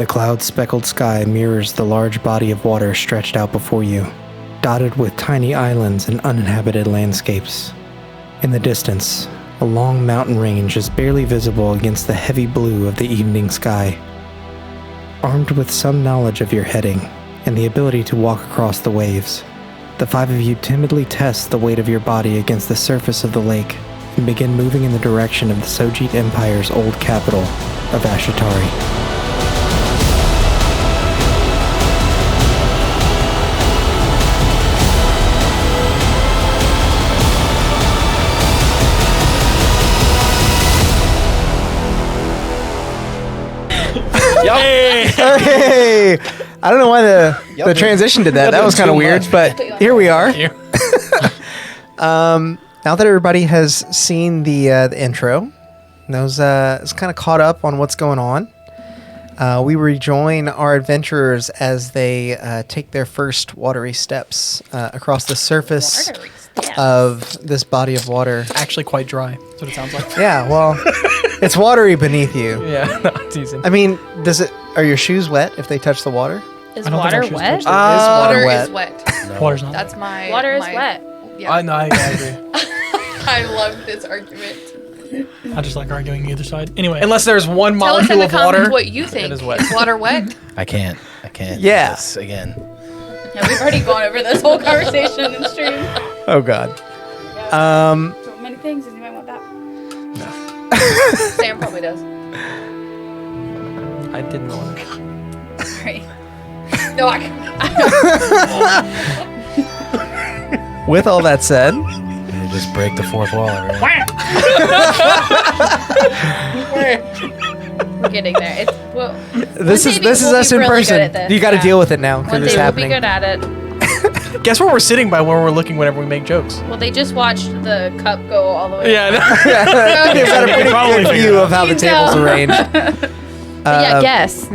The cloud-speckled sky mirrors the large body of water stretched out before you, dotted with tiny islands and uninhabited landscapes. In the distance, a long mountain range is barely visible against the heavy blue of the evening sky. Armed with some knowledge of your heading and the ability to walk across the waves, the five of you timidly test the weight of your body against the surface of the lake and begin moving in the direction of the Sojit Empire's old capital of Ashatari. Hey! I don't know why the transition did that. That was kind of weird, but here we are. Now that everybody has seen the intro, knows is kind of caught up on what's going on, we rejoin our adventurers as they take their first watery steps across the surface of this body of water. Actually quite dry. That's what it sounds like. Yeah, well, it's watery beneath you. Yeah, no, it's easy. I mean, are your shoes wet if they touch the water? Is water wet? Water is wet. No. Water's not. That's my. Water is wet. Yeah. I know. I agree. I love this argument. I just like arguing either side. Anyway, unless there's one Tell us in molecule the of comments water. what you think. It is wet. Is water wet? I can't. Yeah. This again. Yeah, we've already gone over this whole conversation in stream. Oh God. So many things. Does anybody want that? Sam probably does. I didn't want it. Sorry. No, I can. With all that said, You just break the fourth wall. Right? We're getting there. It's this is us in person. You got to deal with it now because One it's day happening. we'll be good at it. Guess where we're sitting by where we're looking whenever we make jokes. Well, they just watched the cup go all the way. Yeah. You've got a pretty Probably good figured view it of how the table's arranged. But yeah, guess.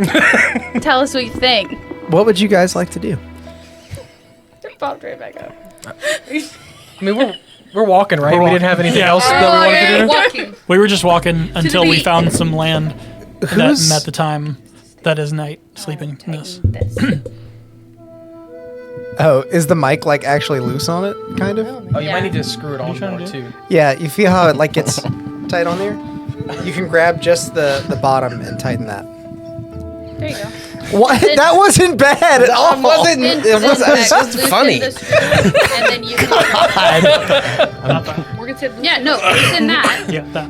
Tell us what you think. What would you guys like to do? Popped right back up. I mean, we're walking, right? We didn't have anything else that we wanted to do. Walking. We were just walking until we beach. found some land that Who's- met the time that is night sleeping in this. Oh, is the mic like actually loose on it? Kind of. Oh, you Yeah. might need to screw it on trying more to do? too. Yeah. You feel how it like gets tight on there? You can grab just the bottom and tighten that. There you go. What? That wasn't bad at all. It wasn't. It was just funny. And then you can. We're gonna say Yeah, no, loosen that. Yeah, that.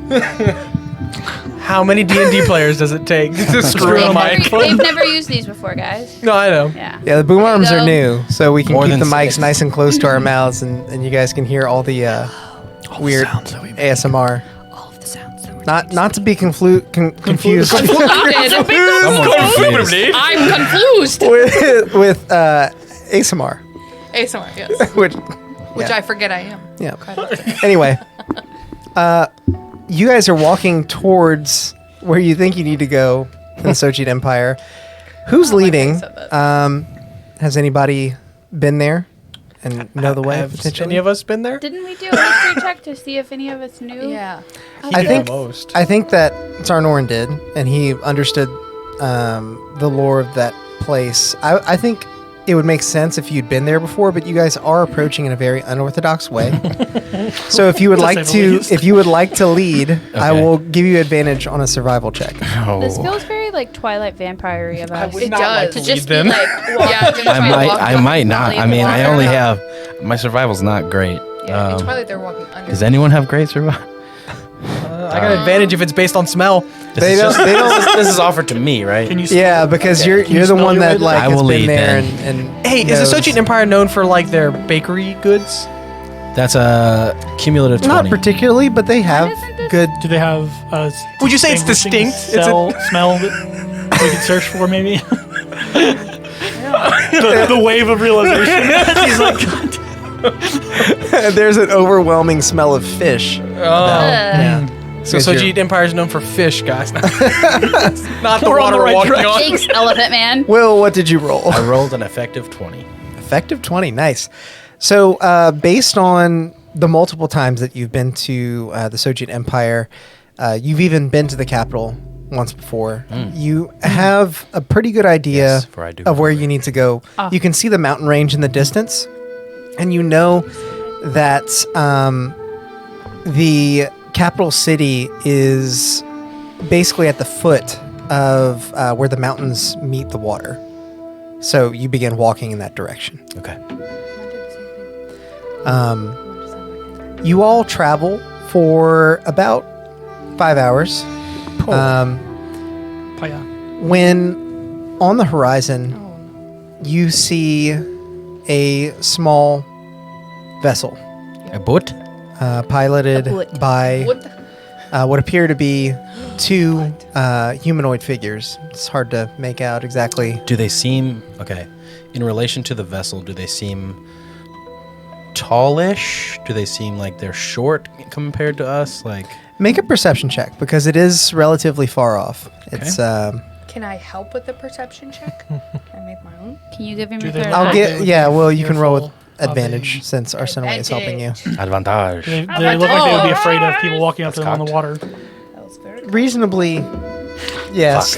How many D&D players does it take to screw a mic? They've never used these before, guys. No, I know. Yeah. Yeah, the boom arms There are you new, so we can More keep the than mics 6. nice and close to our mouths, and you guys can hear all the weird sounds that we make. ASMR. All of the sounds that we Not to be confused Someone confused. I'm confused. with ASMR, ASMR, yes. which Which I forget I am. yeah. Anyway, you guys are walking towards where you think you need to go in the Sojit Empire. Who's leading? said that. Has anybody been there and know the way Have potentially? any of us been there? Didn't we do a history check to see if any of us knew? Yeah. I think most. I think that Sarnorin did, and he understood the lore of that place. I think it would make sense if you'd been there before, but you guys are approaching in a very unorthodox way. So if you would like say the least. to lead, I will give you advantage on a survival check. This Oh. feels very like Twilight Vampire-y of us. It does. To just be then. like, Yeah, I might not. I mean, I only have my survival's not great. Yeah, in Twilight they're walking under. Does anyone have great survival? I got an advantage if it's based on smell. They don't. This is offered to me, right? Can you? Yeah, because Okay. you're Can you the smell one your way that there? like I has will been lead there then. and Hey, is knows. the Sojit Empire known for like their bakery goods? That's a cumulative 20. Not particularly, but they have isn't this- good. Do they have a Would you say it's distinguishing distinct? smell that we could search for, maybe? the wave of realization. He's like, There's an overwhelming smell of fish. yeah. so Because Sojit Empire is known for fish, guys. Not the We're on water the right walking direction. on. Thanks, Elephant Man. Will, what did you roll? I rolled an effective 20. Effective 20, nice. So, based on the multiple times that you've been to the Sojit Empire, you've even been to the capital once before. You have a pretty good idea Yes, for I do of where remember. you need to go. You can see the mountain range in the distance, and you know that the capital city is basically at the foot of where the mountains meet the water. So you begin walking in that direction. Okay. You all travel for about 5 hours. When on the horizon, you see a small vessel A boat? piloted A boat. by What? what appear to be two humanoid figures. It's hard to make out exactly. Do they seem okay? In relation to the vessel, do they seem tallish? Do they seem like they're short compared to us? Like, Make a perception check because it is relatively far off. It's Can I help with the perception check? Can I make my own? Can you give him Do your they third look I'll like eye? they get would yeah. be Well, you can roll with fearful of advantage a- since Arsenal is helping you. advantage. They look like they would be afraid of people walking up to them on the cocked. water. That was very Reasonably, yes.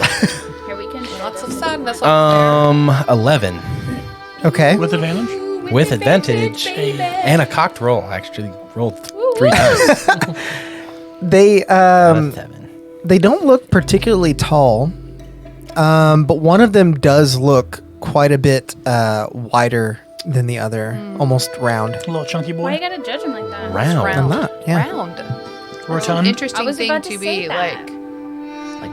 Here we can. Lots of sadness up 11 Okay. With advantage? with advantage and a cocked roll. Actually, rolled 3 times. They Out of 7. they don't look particularly tall, but one of them does look quite a bit wider than the other, almost round. A little chunky Why you boy. gotta judge him like that? Round. I'm not. Yeah. Round. Rotund. Interesting I was thing about to to be say that. like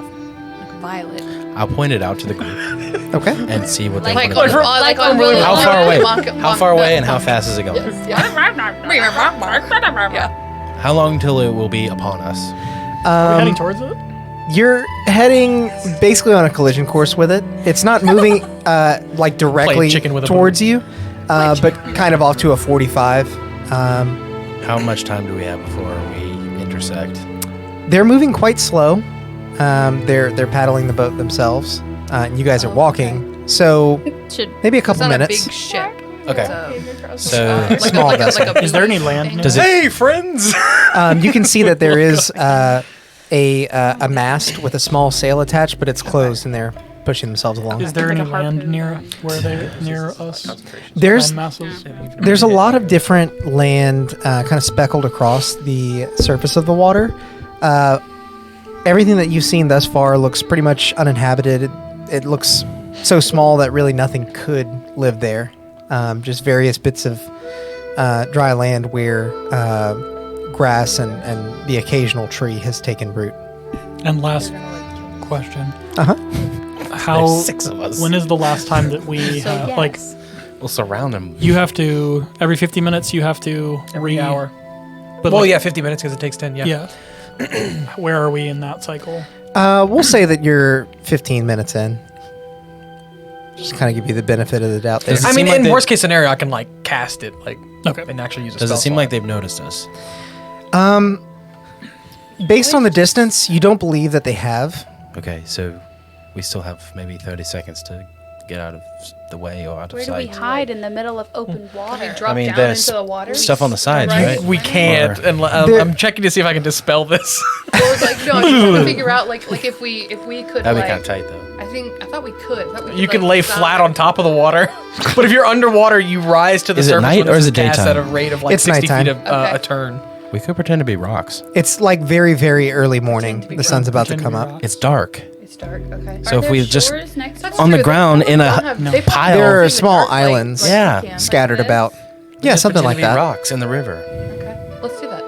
violet. I'll point it out to the group Okay. and see what they Like- want to do. like on really How long- far away? Monk- How far away and how fast is it going? Yeah. How long till it will be upon us? Are we heading towards it? You're heading basically on a collision course with it. It's not moving like directly Playing chicken with a towards you, but kind of off to a 45. How much time do we have before we intersect? They're moving quite slow. They're paddling the boat themselves, and you guys are walking. So Should maybe a It's couple not minutes. a big ship. Okay. It's So like Small vessel. Is there any land? does it? Hey, friends! You can see that there is a mast with a small sail attached, but it's closed, and they're pushing themselves along. Is there any land near us? There's Land masses? there's a lot of different land kind of speckled across the surface of the water. Everything that you've seen thus far looks pretty much uninhabited. It looks so small that really nothing could live there. Just various bits of dry land where grass and the occasional tree has taken root. And last question. Uh-huh. How? There's 6 of us. When is the last time that we like? We'll surround them. You have to every 50 minutes. You have to Every hour. But Well, like, yeah, 50 minutes because it takes 10. Yeah. yeah. Where are we in that cycle? We'll say that you're 15 minutes in. Just kind of give you the benefit of the doubt there. Does it I mean, seem like in they- worst case scenario, I can like cast it like Okay. and actually use a Does it spell seem slot. like they've noticed us? Based on the distance, you don't believe that they have. Okay, so we still have maybe 30 seconds to get out of the way or out Where of do we sight. hide in the middle of open water? Drop I mean, down there's into the water. stuff on the sides, Right. right? We can't. Or- And There- I'm checking to see if I can dispel this. Or like no, I'm trying to figure out like if we could That'd be like kind of tight, though. I thought we could. I thought we You could, can like, lay stop flat it. on top of the water, but if you're underwater, you rise to the Is it surface. night when or this is it cast daytime? At a rate of like It's 60 nighttime. feet Okay. a turn. We could pretend to be rocks. It's like very, very early morning. The sun's about to come up. It's dark. It's dark. Okay. So if we just shores next That's to on the true. They ground in probably a don't have- no. they probably pile. don't There are have small dark like- islands. like Yeah. we can. Scattered this? about. Yeah, Just something pretend like to be that. rocks in the river. Okay, let's do that.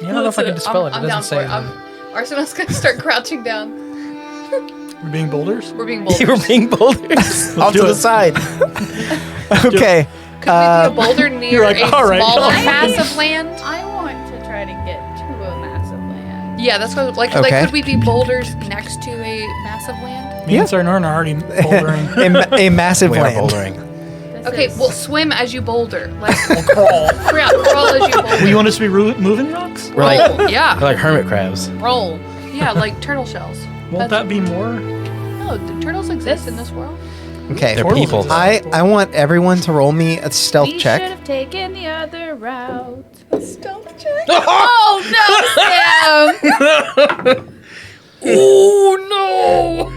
Yeah, I don't know if I can dispel it. It I'm doesn't down say. for it. Arsenal's gonna start crouching down. We're being boulders. We're being bold. You were being boulders off do to the it. side. Okay. Could we be a boulder near like, a all right, smaller all right. mass of land? I want to try to get to a mass of land. Yeah, that's what. Like, Okay. could we be boulders next to a mass of land? Me and Sarnorn are already bouldering. a massive We are land. bouldering. This Okay, is- well, swim as you boulder. Like, Crawl. crawl as you boulder. you want us to be moving rocks? We're like Roll, yeah, we're like hermit crabs. roll. Yeah, like turtle shells. Won't that be more? No, do turtles exist in this world? Okay. They're Turtles people. exist. I want everyone to roll me a stealth we check. should have taken the other route. Stealth check. Oh no, Sam! Oh no!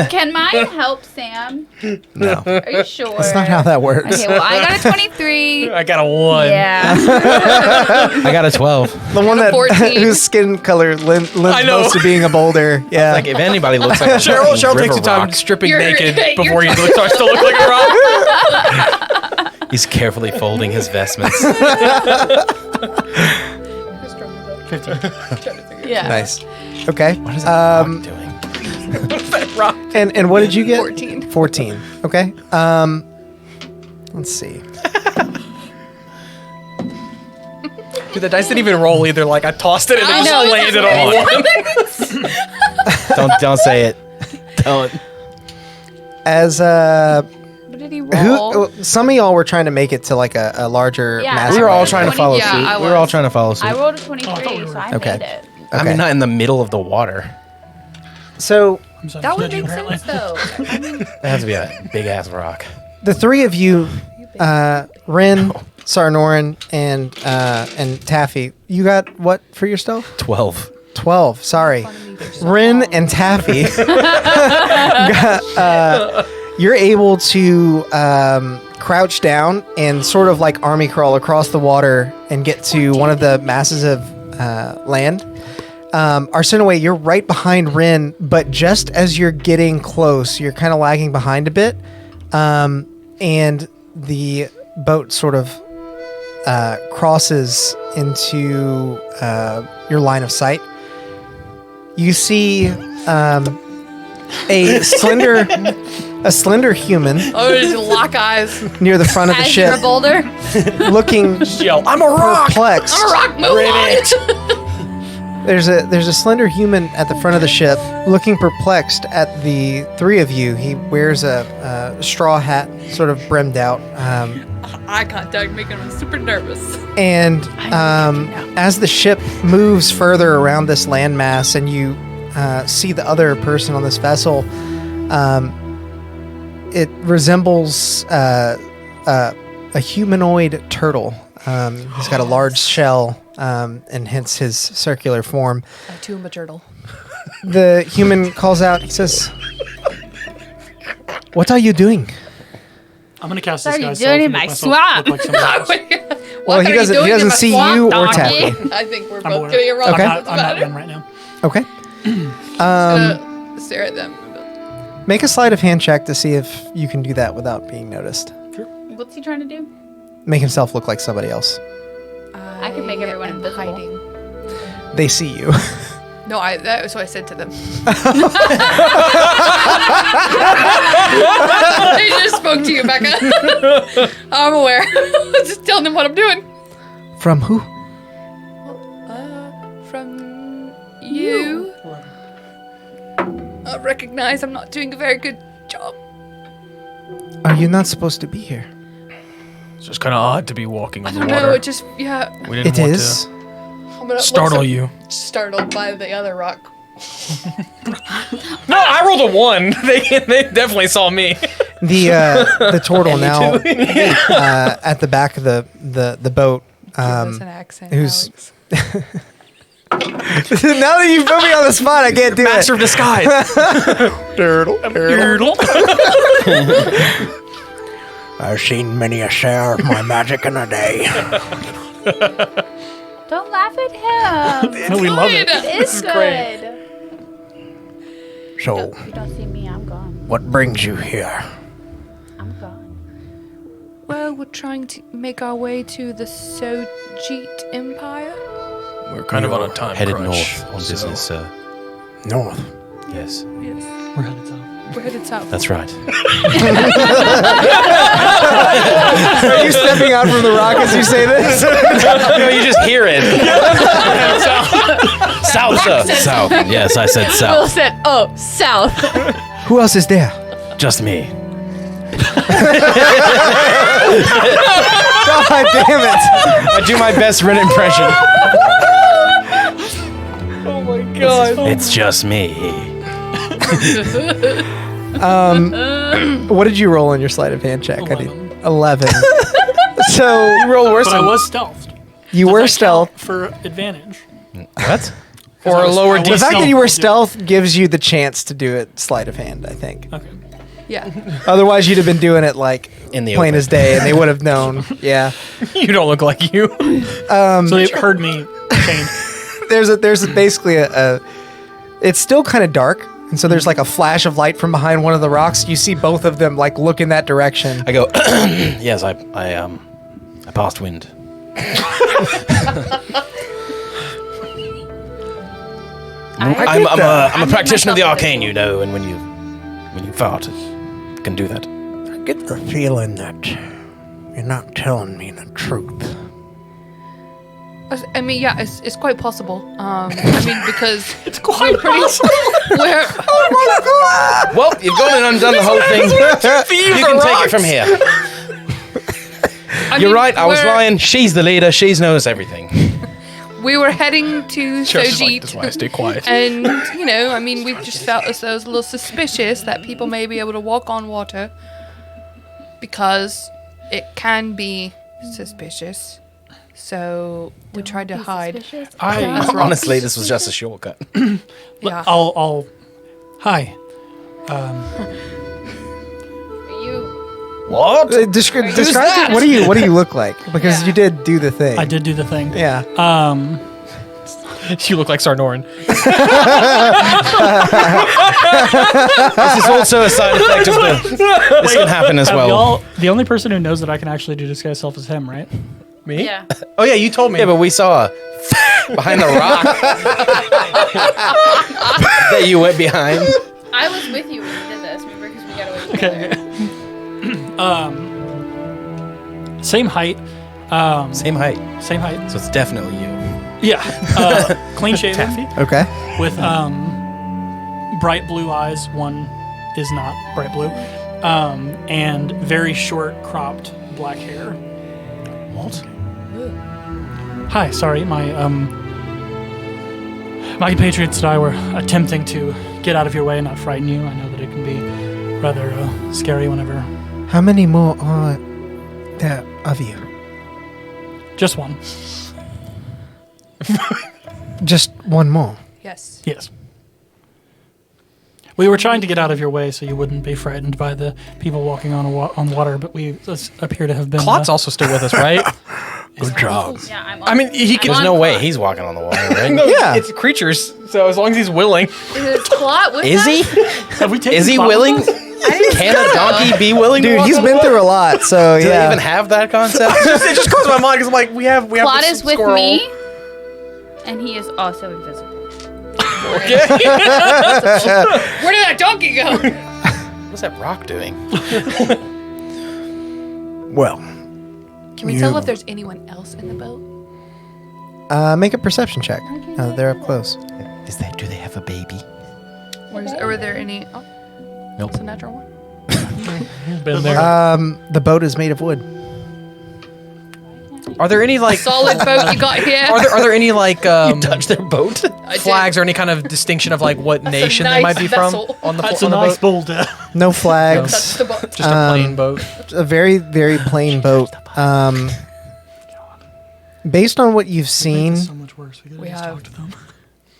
Can mine help Sam? No. Are you sure? That's not how that works. Okay, well, I got a 23. I got a 1. Yeah. I got a 12. The one that 14. whose skin color lends I know. most to being a boulder. Yeah. Like if anybody looks like a Cheryl fucking takes the river time rock, stripping You're- naked you're before you look, so I still look like a rock. he's carefully folding his vestments. Yeah. Nice. Okay. What is that rock doing? And what did you get? 14. 14. Okay. Let's see. Dude, the dice didn't even roll either. Like, I tossed it and I it know, just landed on 1. Don't say it. Don't. As What did he roll? some of y'all were trying to make it to like a larger Yeah. mass. We were all land, trying to right? follow Yeah, suit. I We were all was. trying to follow suit. I rolled a 23, so I Okay. made it. I Okay. mean, not in the middle of the water. So That would make sense though. I mean, That has to be a big ass rock. the three of you, Rin, Sarnorin, and Taffy, you got what for your stealth? 12. 12. Sorry. Rin and Taffy. You're able to crouch down and sort of like army crawl across the water and get to one of the masses of land. Arsinoe, you're right behind Rin, but just as you're getting close, you're kind of lagging behind a bit. And the boat sort of crosses into your line of sight. You see a slender human oh, just lock eyes. near the front of the As you're a ship, boulder? looking Yo, I'm a rock. perplexed. I'm a rock. Move on. There's a slender human at the front of the ship, looking perplexed at the three of you. He wears a straw hat, sort of brimmed out, Eye contact making him super nervous. and as the ship moves further around this landmass, and you see the other person on this vessel, it resembles a humanoid turtle. He's got a large shell, and hence his circular form. I too am a turtle. The human calls out. He says, "What are you doing?" I'm gonna cast What this are you guy's doing self in and my make myself swamp? look like somebody else. Well, he doesn't see you or donkey? Taffy. I think we're I'm both aware. getting it wrong. Okay. I'm not Ren right now. Okay. Stare at them. Make a sleight of hand check to see if you can do that without being noticed. What's he trying to do? Make himself look like somebody else. I could make everyone am invisible. hiding. They see you. No, that was what I said to them. I just spoke to you, Becca. I'm aware. Just telling them what I'm doing. From who? From you. I recognize I'm not doing a very good job. Are you not supposed to be here? It's just kind of odd to be walking I on the don't water. know. It just, yeah. We didn't It want is. I'm gonna to startle look you. startled by the other rock. No, I rolled a 1. They definitely saw me. The turtle now at the back of the boat. That's an accent. who's- Alex. Now that you put me on the spot, I can't do Master it. of disguise. Turtle. Turtle. I've seen many a share of my magic in a day. Don't laugh at him. No, we love it. It's good. So, You don't see me, I'm gone. what brings you here? I'm gone. Well, we're trying to make our way to the Sojit Empire. We're kind of on a time Headed crunch, north on so- business, sir. North. Yes, Yes. We're headed south. We're headed south. that's right. Are you stepping out from the rock as you say this? No, you just hear it. South, sir. South. Yes, I said Will south. said, oh, south. Who else is there? Just me. God damn it! I do my best Ren impression. It's just me. What did you roll on your sleight of hand check? 11. So You roll worse But I than was stealthed. you Does were that stealth. count for advantage. What? Or a lower The DC. fact that you were stealth gives you the chance to do it sleight of hand, I think. Okay. Yeah. Otherwise, you'd have been doing it like In the plain open. as day, and they would have known. Yeah. You don't look like you. So they heard me change. There's basically a it's still kind of dark, and so there's like a flash of light from behind one of the rocks. You see both of them like look in that direction. I go, yes, I passed wind. I'm a practitioner of the arcane, you know, and when you fart, it can do that. I get the feeling that you're not telling me the truth. I mean, yeah, it's quite possible. I mean, because It's quite possible. we're Well, you've gone and undone the whole thing. You can take it from here. I You're mean, right, I was we're- lying. She's the leader. She knows everything. We were heading to Just like, Sojit, that's why I stay quiet. and you know, I mean, we've just felt as though it was a little suspicious that people may be able to walk on water because it can be suspicious. So we tried to hide. Honestly, this was just a shortcut. Yeah. I'll. Hi. What? Describe it. What do you look like? Because Yeah. you did do the thing. I did do the thing. Yeah. You look like Sarnoran. This is also a side effect of the. This can happen as well. Y'all, the only person who knows that I can actually do disguise self is him, right? Me? Yeah. Oh yeah, you told me. Yeah, but we saw behind the rock that you went behind. I was with you when you did this, remember? Because we got away together. Same height. Same height, Same height. so it's definitely you. Yeah. Clean shaven. Okay. With bright blue eyes. One is not bright blue. And very short cropped black hair. What? Hi, sorry, my compatriots and I were attempting to get out of your way and not frighten you. I know that it can be rather scary whenever. How many more are there of you? Just one. Just one more. Yes. Yes. We were trying to get out of your way so you wouldn't be frightened by the people walking on water, but we appear to have been. Clot's also still with us, right? Good job. Yeah, I'm I mean, he can. There's no way he's walking on the water, right? No, Yeah. it's creatures. So as long as he's willing. Is Clot with Is us? he? Have we taken Is he spot- willing? Can a donkey be willing? to Dude, walk he's on been water? through a lot, so Do they yeah. even have that concept? It just crossed my mind because I'm like, we have Plot this is with squirrel. me, and he is also invisible. Okay. Where did that donkey go? What's that rock doing? Well, Can we tell if there's anyone else in the boat? make a perception check. They're up close. Do they have a baby? Are there any? Oh, Nope. it's a natural one. Been there. The boat is made of wood. Are there any like? Solid boat you got here. Are there any like Touch their boat? I did. flags or any kind of distinction of like what That's a nation nice they might be vessel. from on the That's on a the nice boat? boulder. No That's flags. the boat. Just a plain boat. A very, very plain boat. Based on what you've seen, So much worse. We gotta We just have- talk to them.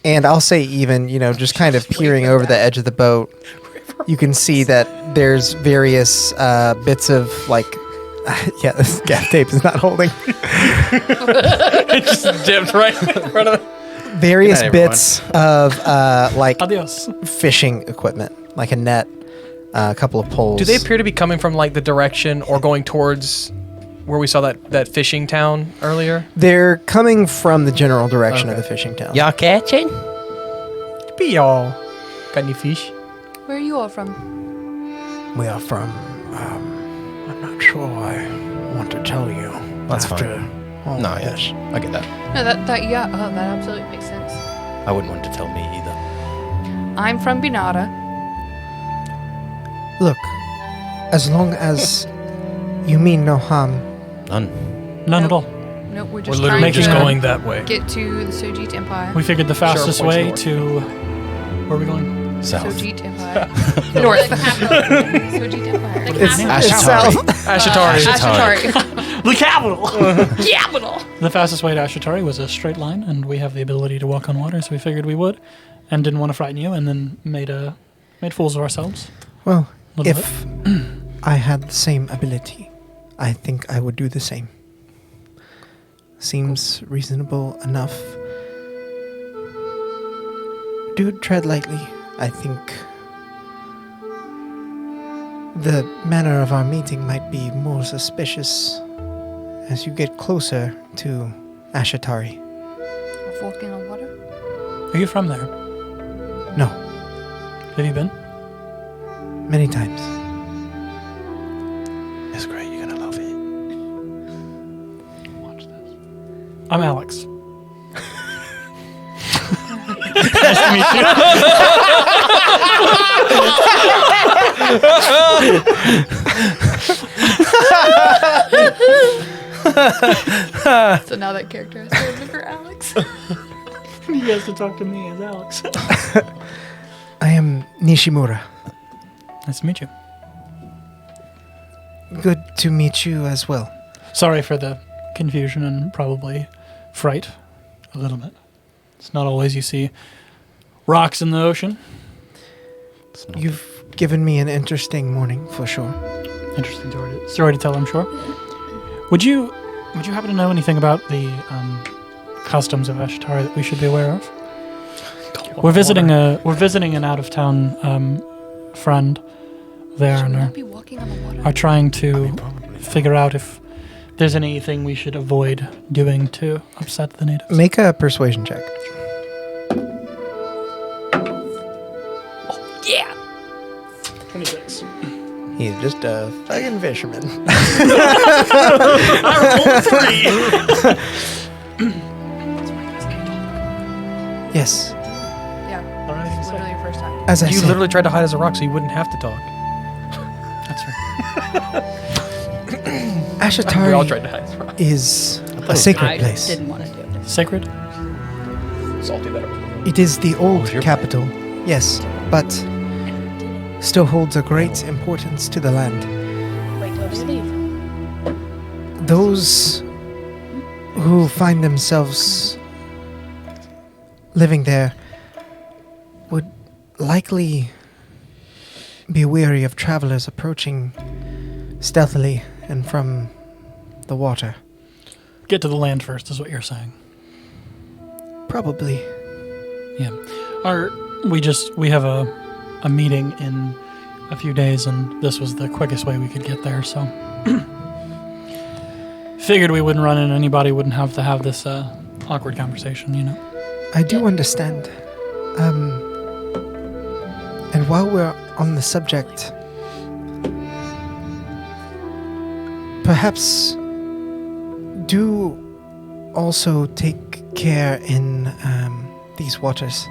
and I'll say even, just kind of peering over the edge of the boat, you can see that there's various bits of like, yeah, this gaff tape is not holding. It just dipped right in front of. Various Good night, everyone. bits of like Adios. fishing equipment, like a net, a couple of poles. Do they appear to be coming from like the direction or going towards where we saw that fishing town earlier? They're coming from the general direction of Okay. the fishing town. Y'all catching? Be y'all. Got any fish? Where are you all from? We are from. I'm not sure I want to tell you. That's after all No, of yeah, this. I get that. No, that yeah. Oh, that absolutely makes sense. I wouldn't want to tell me either. I'm from Binata. Look, as long as you mean no harm, None. None at all. Nope, we're We're just literally trying just to going that way. get to the Sojit Empire. We figured the fastest points way north. to. Where are we going? South. Sojit Empire. The North. capital. Sojit Empire. The it's, capital. it's Ashatari. south. Ashatari. Ashatari. The capital! Capital. The fastest way to Ashatari was a straight line, and we have the ability to walk on water, so we figured we would, and didn't want to frighten you, and then made fools of ourselves. Well, A little if I had the same ability, I think I would do the same. Seems reasonable enough. Do tread lightly. I think the manner of our meeting might be more suspicious as you get closer to Ashatari. Of walking on water. Are you from there? No, Have you been? many times. It's great. You're gonna love it. Watch this. I'm Alex. So now that character has to remember Alex. You guys to talk to me as Alex. I am Nishimura. Nice to meet you. Good to meet you as well. Sorry for the confusion and probably fright a little bit. It's not always you see rocks in the ocean. You've given me an interesting morning for sure. Interesting story to tell, I'm sure. Would you happen to know anything about the customs of Ashatari that we should be aware of? We're visiting an out of town friend there, Should and we are not be walking on the water? are trying to figure out if there's anything we should avoid doing to upset the natives. Make a persuasion check. Yeah. 26. He's just a fucking fisherman. I rolled 3. Yes, Yeah. All right, It's literally your first time. as I You said, literally tried to hide as a rock so you wouldn't have to talk. that's right. We all Ashatari tried to hide as a rock. is a sacred I place. didn't want to do it. Sacred? Salty better. It is the old capital, yes, but still holds a great importance to the land. Wait till they leave. Those who find themselves living there would likely be wary of travelers approaching stealthily and from the water. Get to the land first, is what you're saying. Probably. Yeah. We have a meeting in a few days, and this was the quickest way we could get there, so figured we wouldn't run into anybody, wouldn't have to have this awkward conversation, you know. I do understand. And while we're on the subject, perhaps do also take care in these waters.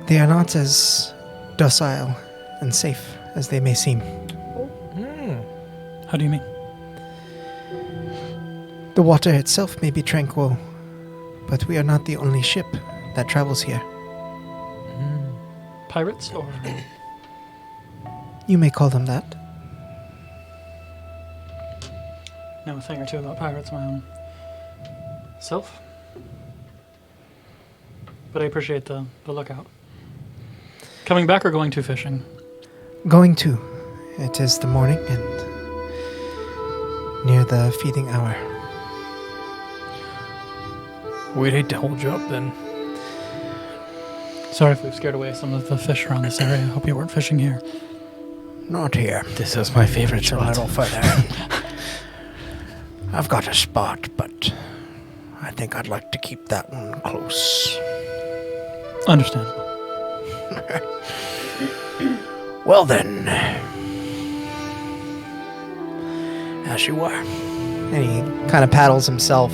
They are not as docile and safe as they may seem. How do you mean? The water itself may be tranquil, but we are not the only ship that travels here. Pirates or You may call them that. know a thing or two about pirates my own self. But I appreciate the lookout. Coming back or going to fishing? Going to. It is the morning and near the feeding hour. We'd hate to hold you up then. Sorry if we've scared away some of the fish around this area. I hope you weren't fishing here. Not here. This is my favorite It's a spot. little further. I've got a spot, but I think I'd like to keep that one close. Understandable. Well then, as you were. And he kind of paddles himself,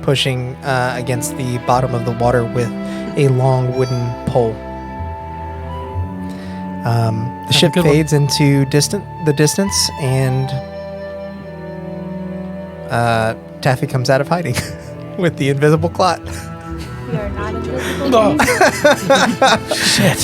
pushing against the bottom of the water with a long wooden pole. The ship good one. fades into the distance, and Taffy comes out of hiding with the invisible clot. We are not invisible. Shit.